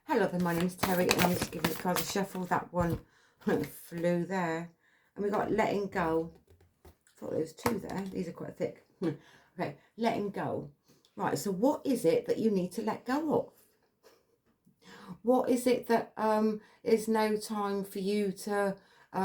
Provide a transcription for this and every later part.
Hello there, my name's Terry and I'm just giving the cards a shuffle. That one flew there. And we got letting go. I thought there was two there. These are quite thick. Okay, letting go. Right, so what is it that you need to let go of? What is it that is now time for you to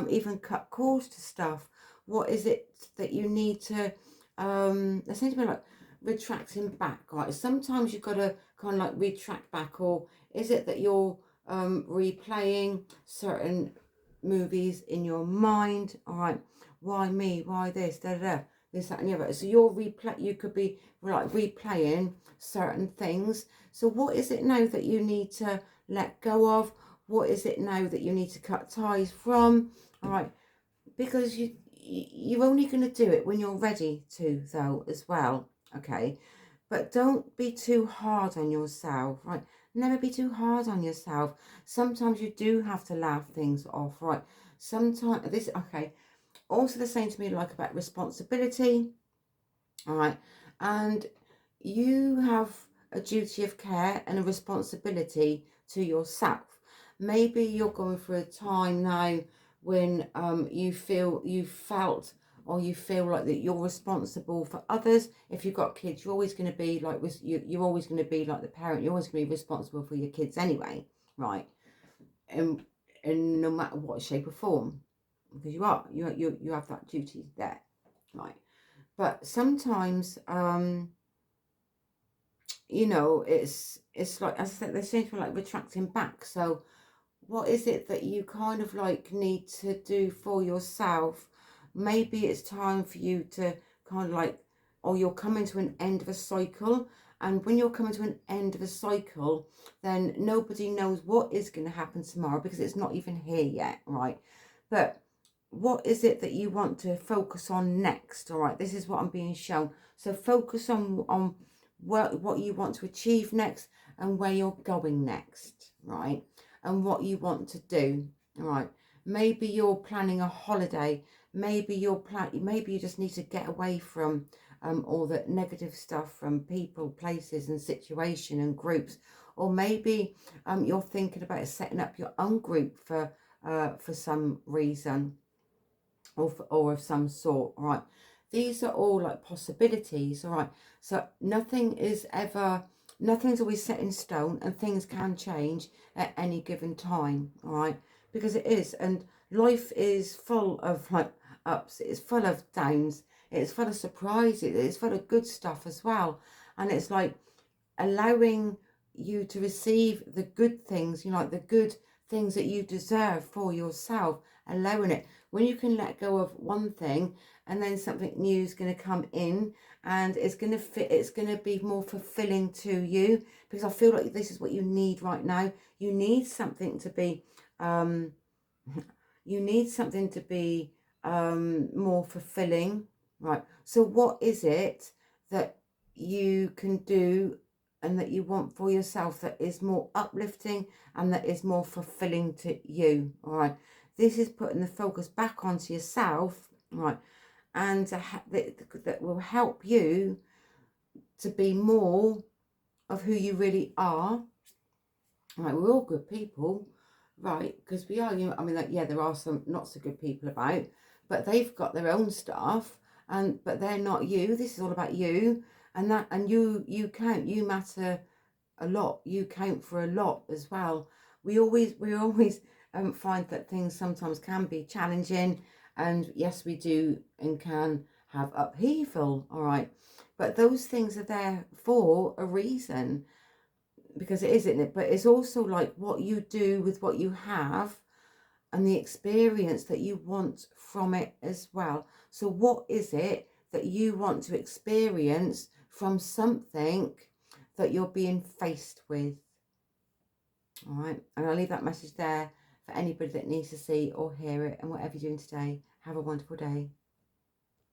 even cut cords to stuff? What is it that you need to essentially like retracting back, right? Sometimes you've got to kind of like retract back, or is it that you're replaying certain movies in your mind? All right, why me? Why this? Da da da. This, that, and the other. So you're you could be like replaying certain things. So what is it now that you need to let go of? What is it now that you need to cut ties from? All right, because you're only going to do it when you're ready to, though, as well. Okay, but don't be too hard on yourself, right? Never be too hard on yourself. Sometimes you do have to laugh things off, right? Sometimes this, okay. Also, the same to me like about responsibility, all right, and you have a duty of care and a responsibility to yourself. Maybe you're going through a time now when you feel like that you're responsible for others. If you've got kids, you're always going to be like you're always going to be like the parent. You're always going to be responsible for your kids anyway, right? And no matter what shape or form, because you have that duty there, right? But sometimes you know, it's like, as I said, they seem to be like retracting back. So what is it that you kind of like need to do for yourself? Maybe it's time for you to kind of like, or you're coming to an end of a cycle. And when you're coming to an end of a cycle, then nobody knows what is going to happen tomorrow because it's not even here yet, right? But what is it that you want to focus on next? All right, this is what I'm being shown. So focus on what you want to achieve next and where you're going next, right? And what you want to do, all right? Maybe you're planning a holiday. Maybe maybe you just need to get away from all the negative stuff from people, places and situation and groups. Or maybe you're thinking about setting up your own group for some reason, or of some sort, all right? These are all like possibilities, all right? So nothing's always set in stone, and things can change at any given time, all right? Because it is, and life is full of like ups, it's full of downs, it's full of surprises, it's full of good stuff as well. And it's like allowing you to receive the good things, you know, like the good things that you deserve for yourself, allowing it. When you can let go of one thing and then something new is going to come in and it's going to fit, it's going to be more fulfilling to you, because I feel like this is what you need right now. You need something to be more fulfilling, right? So what is it that you can do and that you want for yourself that is more uplifting and that is more fulfilling to you, all right? This is putting the focus back onto yourself, right? And that will help you to be more of who you really are. Right, we're all good people, right? Because we are, you know, I mean, like, yeah, there are some not so good people about, but they've got their own stuff, but they're not you. This is all about you, and you count. You matter a lot. You count for a lot as well. We always find that things sometimes can be challenging, and yes, we do and can have upheaval, all right? But those things are there for a reason, because it is, isn't it? But it's also like what you do with what you have and the experience that you want from it as well. So what is it that you want to experience from something that you're being faced with? All right, and I'll leave that message there for anybody that needs to see or hear it. And whatever you're doing today, have a wonderful day.